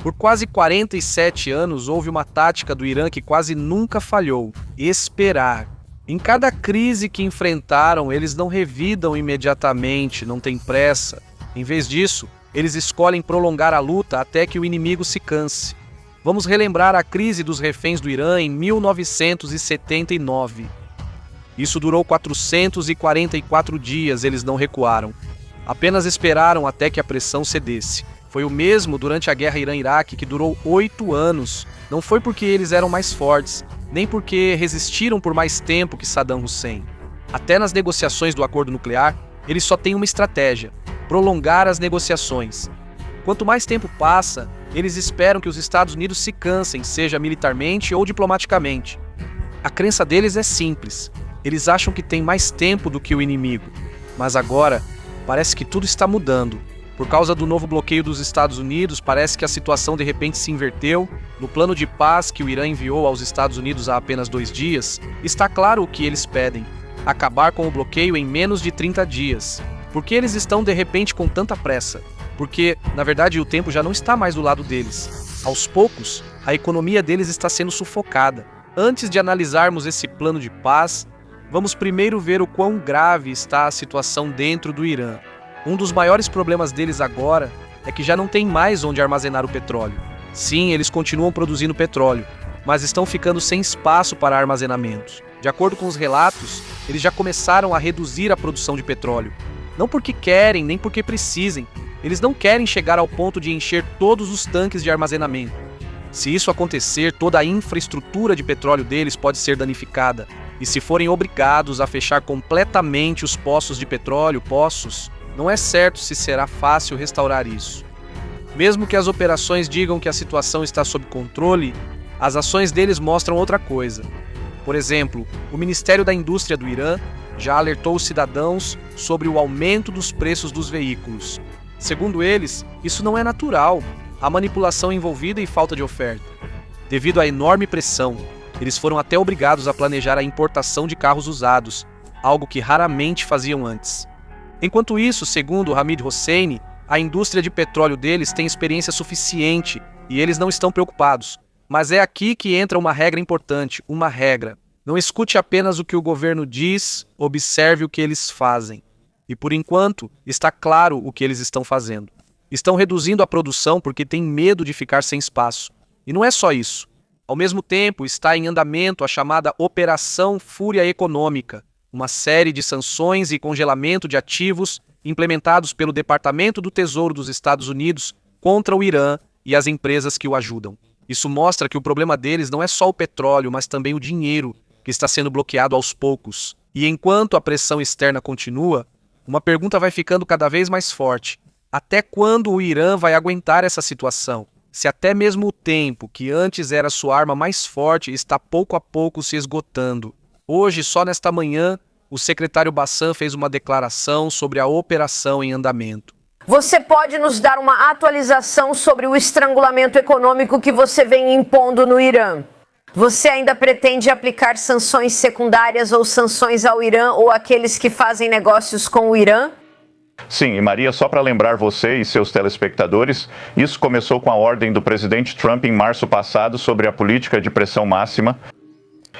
Por quase 47 anos, houve uma tática do Irã que quase nunca falhou: esperar. Em cada crise que enfrentaram, eles não revidam imediatamente, não têm pressa. Em vez disso, eles escolhem prolongar a luta até que o inimigo se canse. Vamos relembrar a crise dos reféns do Irã em 1979. Isso durou 444 dias, eles não recuaram. Apenas esperaram até que a pressão cedesse. Foi o mesmo durante a guerra Irã-Iraque, que durou 8 anos. Não foi porque eles eram mais fortes, nem porque resistiram por mais tempo que Saddam Hussein. Até nas negociações do acordo nuclear, eles só têm uma estratégia: prolongar as negociações. Quanto mais tempo passa, eles esperam que os Estados Unidos se cansem, seja militarmente ou diplomaticamente. A crença deles é simples: eles acham que têm mais tempo do que o inimigo. Mas agora, parece que tudo está mudando. Por causa do novo bloqueio dos Estados Unidos, parece que a situação de repente se inverteu. No plano de paz que o Irã enviou aos Estados Unidos há apenas 2 dias, está claro o que eles pedem: acabar com o bloqueio em menos de 30 dias. Por que eles estão de repente com tanta pressa? Porque, na verdade, o tempo já não está mais do lado deles. Aos poucos, a economia deles está sendo sufocada. Antes de analisarmos esse plano de paz, vamos primeiro ver o quão grave está a situação dentro do Irã. Um dos maiores problemas deles agora é que já não tem mais onde armazenar o petróleo. Sim, eles continuam produzindo petróleo, mas estão ficando sem espaço para armazenamentos. De acordo com os relatos, eles já começaram a reduzir a produção de petróleo. Não porque querem, nem porque precisem. Eles não querem chegar ao ponto de encher todos os tanques de armazenamento. Se isso acontecer, toda a infraestrutura de petróleo deles pode ser danificada. E se forem obrigados a fechar completamente os poços de petróleo, não é certo se será fácil restaurar isso. Mesmo que as operações digam que a situação está sob controle, as ações deles mostram outra coisa. Por exemplo, o Ministério da Indústria do Irã já alertou os cidadãos sobre o aumento dos preços dos veículos. Segundo eles, isso não é natural, há manipulação envolvida e falta de oferta. Devido à enorme pressão, eles foram até obrigados a planejar a importação de carros usados, algo que raramente faziam antes. Enquanto isso, segundo Hamid Hosseini, a indústria de petróleo deles tem experiência suficiente e eles não estão preocupados. Mas é aqui que entra uma regra importante, uma regra. Não escute apenas o que o governo diz, observe o que eles fazem. E por enquanto, está claro o que eles estão fazendo. Estão reduzindo a produção porque têm medo de ficar sem espaço. E não é só isso. Ao mesmo tempo, está em andamento a chamada Operação Fúria Econômica, uma série de sanções e congelamento de ativos implementados pelo Departamento do Tesouro dos Estados Unidos contra o Irã e as empresas que o ajudam. Isso mostra que o problema deles não é só o petróleo, mas também o dinheiro, que está sendo bloqueado aos poucos. E enquanto a pressão externa continua, uma pergunta vai ficando cada vez mais forte: até quando o Irã vai aguentar essa situação? Se até mesmo o tempo, que antes era sua arma mais forte, está pouco a pouco se esgotando. Hoje, só nesta manhã, o secretário Bassam fez uma declaração sobre a operação em andamento. Você pode nos dar uma atualização sobre o estrangulamento econômico que você vem impondo no Irã? Você ainda pretende aplicar sanções secundárias ou sanções ao Irã ou àqueles que fazem negócios com o Irã? Sim, e Maria, só para lembrar você e seus telespectadores, isso começou com a ordem do presidente Trump em março passado sobre a política de pressão máxima.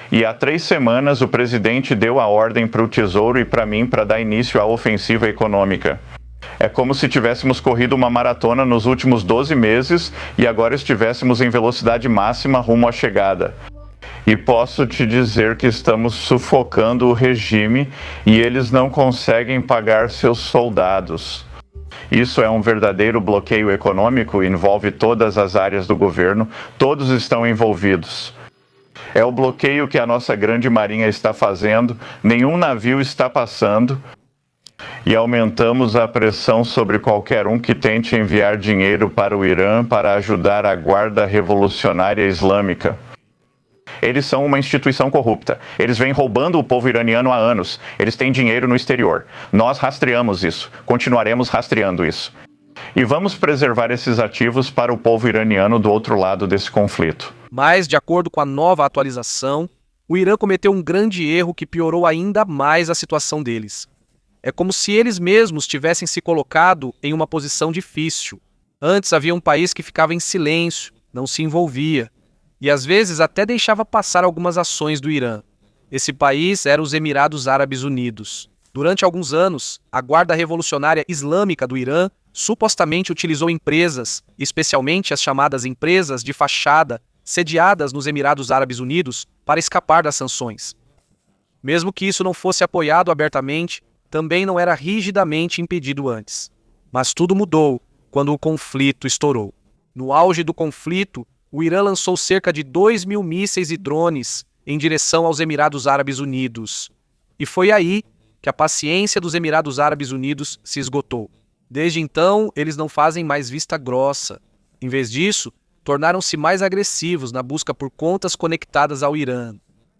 E há 3 semanas o presidente deu a ordem para o Tesouro e para mim para dar início à ofensiva econômica. É como se tivéssemos corrido uma maratona nos últimos 12 meses e agora estivéssemos em velocidade máxima rumo à chegada. E posso te dizer que estamos sufocando o regime e eles não conseguem pagar seus soldados. Isso é um verdadeiro bloqueio econômico, envolve todas as áreas do governo, todos estão envolvidos. É o bloqueio que a nossa grande marinha está fazendo, nenhum navio está passando, e aumentamos a pressão sobre qualquer um que tente enviar dinheiro para o Irã para ajudar a Guarda Revolucionária Islâmica. Eles são uma instituição corrupta. Eles vêm roubando o povo iraniano há anos. Eles têm dinheiro no exterior. Nós rastreamos isso. Continuaremos rastreando isso. E vamos preservar esses ativos para o povo iraniano do outro lado desse conflito. Mas, de acordo com a nova atualização, o Irã cometeu um grande erro que piorou ainda mais a situação deles. É como se eles mesmos tivessem se colocado em uma posição difícil. Antes havia um país que ficava em silêncio, não se envolvia, e às vezes até deixava passar algumas ações do Irã. Esse país era os Emirados Árabes Unidos. Durante alguns anos, a Guarda Revolucionária Islâmica do Irã supostamente utilizou empresas, especialmente as chamadas empresas de fachada, sediadas nos Emirados Árabes Unidos, para escapar das sanções. Mesmo que isso não fosse apoiado abertamente, também não era rigidamente impedido antes. Mas tudo mudou quando o conflito estourou. No auge do conflito, o Irã lançou cerca de 2.000 mísseis e drones em direção aos Emirados Árabes Unidos. E foi aí que a paciência dos Emirados Árabes Unidos se esgotou. Desde então, eles não fazem mais vista grossa. Em vez disso, tornaram-se mais agressivos na busca por contas conectadas ao Irã.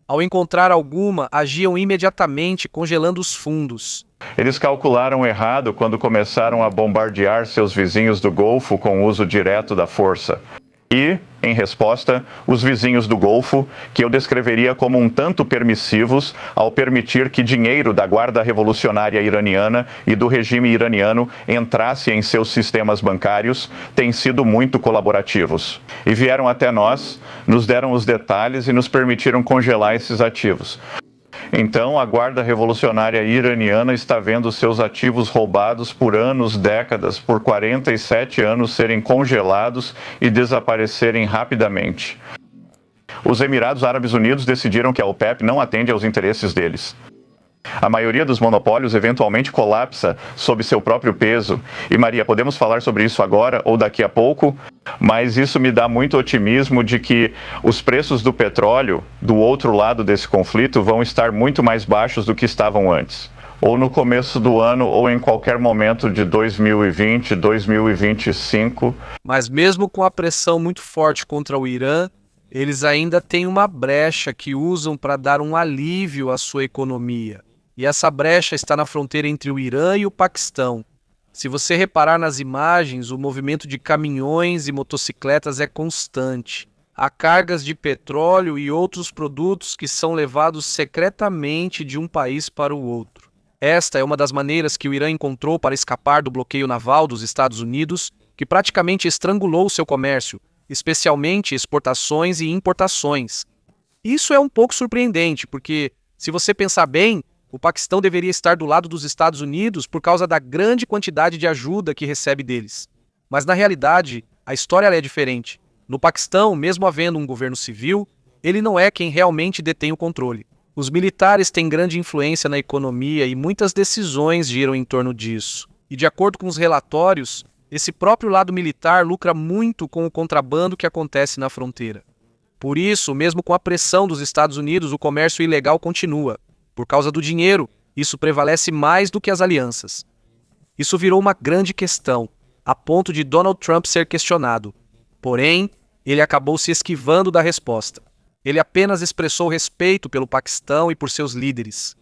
Ao encontrar alguma, agiam imediatamente congelando os fundos. Eles calcularam errado quando começaram a bombardear seus vizinhos do Golfo com o uso direto da força. E, em resposta, os vizinhos do Golfo, que eu descreveria como um tanto permissivos ao permitir que dinheiro da Guarda Revolucionária Iraniana e do regime iraniano entrasse em seus sistemas bancários, têm sido muito colaborativos. E vieram até nós, nos deram os detalhes e nos permitiram congelar esses ativos. Então, a Guarda Revolucionária Iraniana está vendo seus ativos roubados por anos, décadas, por 47 anos serem congelados e desaparecerem rapidamente. Os Emirados Árabes Unidos decidiram que a OPEP não atende aos interesses deles. A maioria dos monopólios eventualmente colapsa sob seu próprio peso. E Maria, podemos falar sobre isso agora ou daqui a pouco? Mas isso me dá muito otimismo de que os preços do petróleo, do outro lado desse conflito, vão estar muito mais baixos do que estavam antes. Ou no começo do ano, ou em qualquer momento de 2020, 2025. Mas mesmo com a pressão muito forte contra o Irã, eles ainda têm uma brecha que usam para dar um alívio à sua economia. E essa brecha está na fronteira entre o Irã e o Paquistão. Se você reparar nas imagens, o movimento de caminhões e motocicletas é constante. Há cargas de petróleo e outros produtos que são levados secretamente de um país para o outro. Esta é uma das maneiras que o Irã encontrou para escapar do bloqueio naval dos Estados Unidos, que praticamente estrangulou seu comércio, especialmente exportações e importações. Isso é um pouco surpreendente, porque, se você pensar bem, o Paquistão deveria estar do lado dos Estados Unidos por causa da grande quantidade de ajuda que recebe deles. Mas, na realidade, a história é diferente. No Paquistão, mesmo havendo um governo civil, ele não é quem realmente detém o controle. Os militares têm grande influência na economia e muitas decisões giram em torno disso. E, de acordo com os relatórios, esse próprio lado militar lucra muito com o contrabando que acontece na fronteira. Por isso, mesmo com a pressão dos Estados Unidos, o comércio ilegal continua. Por causa do dinheiro, isso prevalece mais do que as alianças. Isso virou uma grande questão, a ponto de Donald Trump ser questionado. Porém, ele acabou se esquivando da resposta. Ele apenas expressou respeito pelo Paquistão e por seus líderes.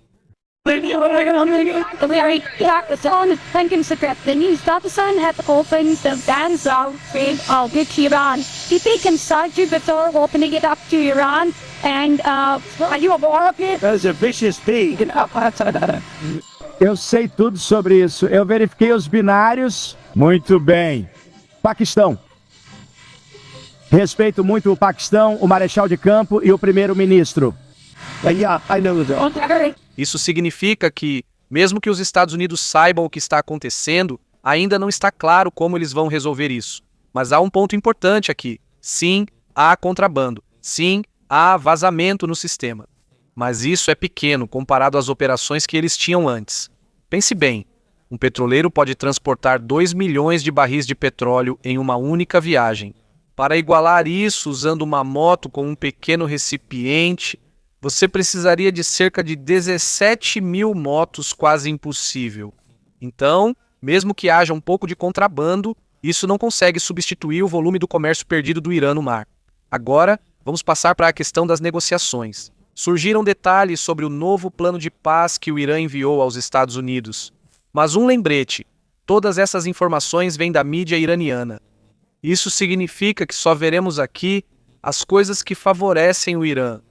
Eu sei tudo sobre isso. Eu verifiquei os binários. Muito bem. Paquistão. Respeito muito o Paquistão, o Marechal de Campo e o Primeiro-Ministro. Isso significa que, mesmo que os Estados Unidos saibam o que está acontecendo, ainda não está claro como eles vão resolver isso. Mas há um ponto importante aqui. Sim, há contrabando. Sim, há vazamento no sistema. Mas isso é pequeno comparado às operações que eles tinham antes. Pense bem, um petroleiro pode transportar 2 milhões de barris de petróleo em uma única viagem. Para igualar isso usando uma moto com um pequeno recipiente, você precisaria de cerca de 17.000 motos, quase impossível. Então, mesmo que haja um pouco de contrabando, isso não consegue substituir o volume do comércio perdido do Irã no mar. Agora, vamos passar para a questão das negociações. Surgiram detalhes sobre o novo plano de paz que o Irã enviou aos Estados Unidos. Mas um lembrete, todas essas informações vêm da mídia iraniana. Isso significa que só veremos aqui as coisas que favorecem o Irã.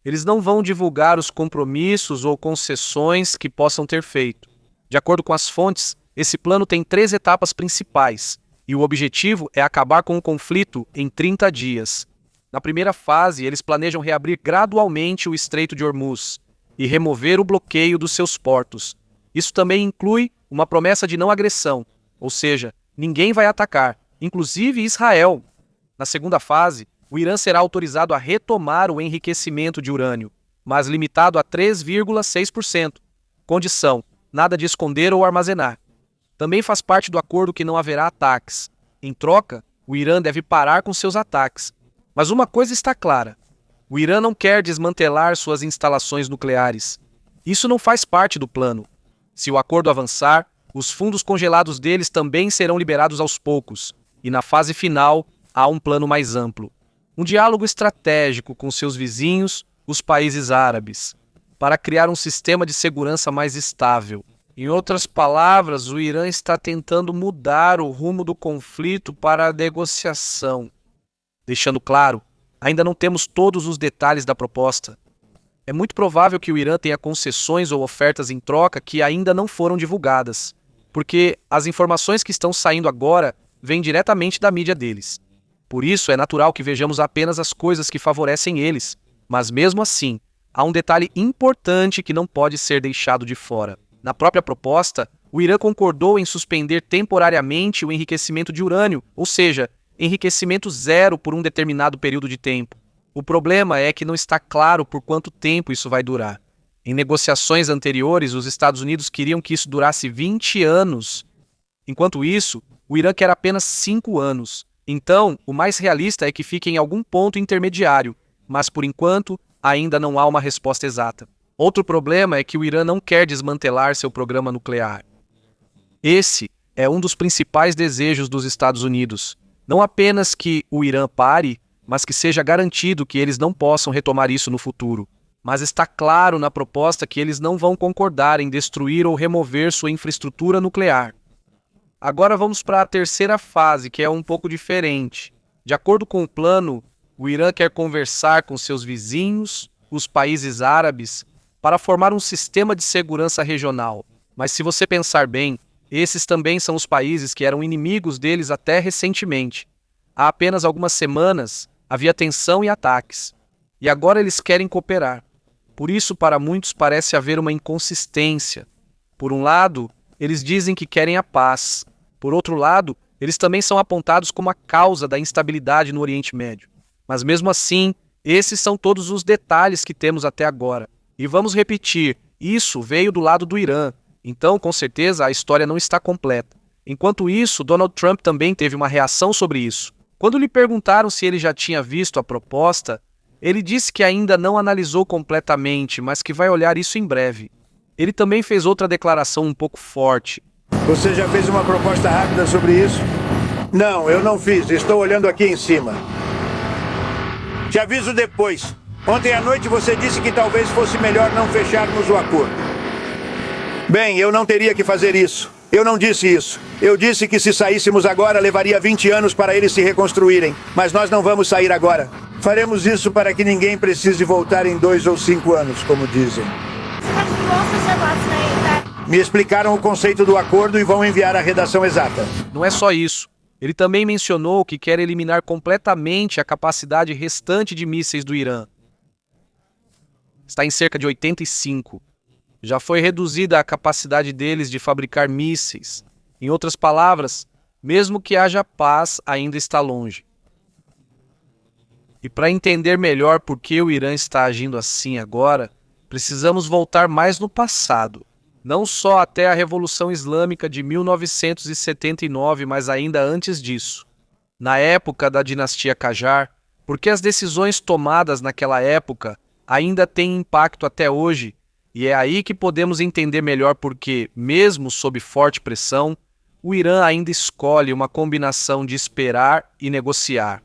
Eles não vão divulgar os compromissos ou concessões que possam ter feito. De acordo com as fontes, esse plano tem 3 etapas principais, e o objetivo é acabar com o conflito em 30 dias. Na primeira fase, eles planejam reabrir gradualmente o Estreito de Hormuz e remover o bloqueio dos seus portos. Isso também inclui uma promessa de não agressão, ou seja, ninguém vai atacar, inclusive Israel. Na segunda fase, o Irã será autorizado a retomar o enriquecimento de urânio, mas limitado a 3,6%. Condição: nada de esconder ou armazenar. Também faz parte do acordo que não haverá ataques. Em troca, o Irã deve parar com seus ataques. Mas uma coisa está clara: o Irã não quer desmantelar suas instalações nucleares. Isso não faz parte do plano. Se o acordo avançar, os fundos congelados deles também serão liberados aos poucos, e na fase final há um plano mais amplo. Um diálogo estratégico com seus vizinhos, os países árabes, para criar um sistema de segurança mais estável. Em outras palavras, o Irã está tentando mudar o rumo do conflito para a negociação. Deixando claro, ainda não temos todos os detalhes da proposta. É muito provável que o Irã tenha concessões ou ofertas em troca que ainda não foram divulgadas, porque as informações que estão saindo agora vêm diretamente da mídia deles. Por isso, é natural que vejamos apenas as coisas que favorecem eles, mas mesmo assim, há um detalhe importante que não pode ser deixado de fora. Na própria proposta, o Irã concordou em suspender temporariamente o enriquecimento de urânio, ou seja, enriquecimento zero por um determinado período de tempo. O problema é que não está claro por quanto tempo isso vai durar. Em negociações anteriores, os Estados Unidos queriam que isso durasse 20 anos. Enquanto isso, o Irã quer apenas 5 anos. Então, o mais realista é que fique em algum ponto intermediário, mas por enquanto, ainda não há uma resposta exata. Outro problema é que o Irã não quer desmantelar seu programa nuclear. Esse é um dos principais desejos dos Estados Unidos. Não apenas que o Irã pare, mas que seja garantido que eles não possam retomar isso no futuro. Mas está claro na proposta que eles não vão concordar em destruir ou remover sua infraestrutura nuclear. Agora vamos para a terceira fase, que é um pouco diferente. De acordo com o plano, o Irã quer conversar com seus vizinhos, os países árabes, para formar um sistema de segurança regional. Mas se você pensar bem, esses também são os países que eram inimigos deles até recentemente. Há apenas algumas semanas, havia tensão e ataques. E agora eles querem cooperar. Por isso, para muitos, parece haver uma inconsistência. Por um lado, eles dizem que querem a paz. Por outro lado, eles também são apontados como a causa da instabilidade no Oriente Médio. Mas mesmo assim, esses são todos os detalhes que temos até agora. E vamos repetir, isso veio do lado do Irã. Então, com certeza, a história não está completa. Enquanto isso, Donald Trump também teve uma reação sobre isso. Quando lhe perguntaram se ele já tinha visto a proposta, ele disse que ainda não analisou completamente, mas que vai olhar isso em breve. Ele também fez outra declaração um pouco forte. Você já fez uma proposta rápida sobre isso? Não, eu não fiz. Estou olhando aqui em cima. Te aviso depois. Ontem à noite você disse que talvez fosse melhor não fecharmos o acordo. Bem, eu não teria que fazer isso. Eu não disse isso. Eu disse que se saíssemos agora, levaria 20 anos para eles se reconstruírem. Mas nós não vamos sair agora. Faremos isso para que ninguém precise voltar em 2 ou 5 anos, como dizem. Me explicaram o conceito do acordo e vão enviar a redação exata. Não é só isso. Ele também mencionou que quer eliminar completamente a capacidade restante de mísseis do Irã. Está em cerca de 85. Já foi reduzida a capacidade deles de fabricar mísseis. Em outras palavras, mesmo que haja paz, ainda está longe. E para entender melhor por que o Irã está agindo assim agora, precisamos voltar mais no passado. Não só até a Revolução Islâmica de 1979, mas ainda antes disso. Na época da dinastia Qajar, porque as decisões tomadas naquela época ainda têm impacto até hoje, e é aí que podemos entender melhor porque, mesmo sob forte pressão, o Irã ainda escolhe uma combinação de esperar e negociar.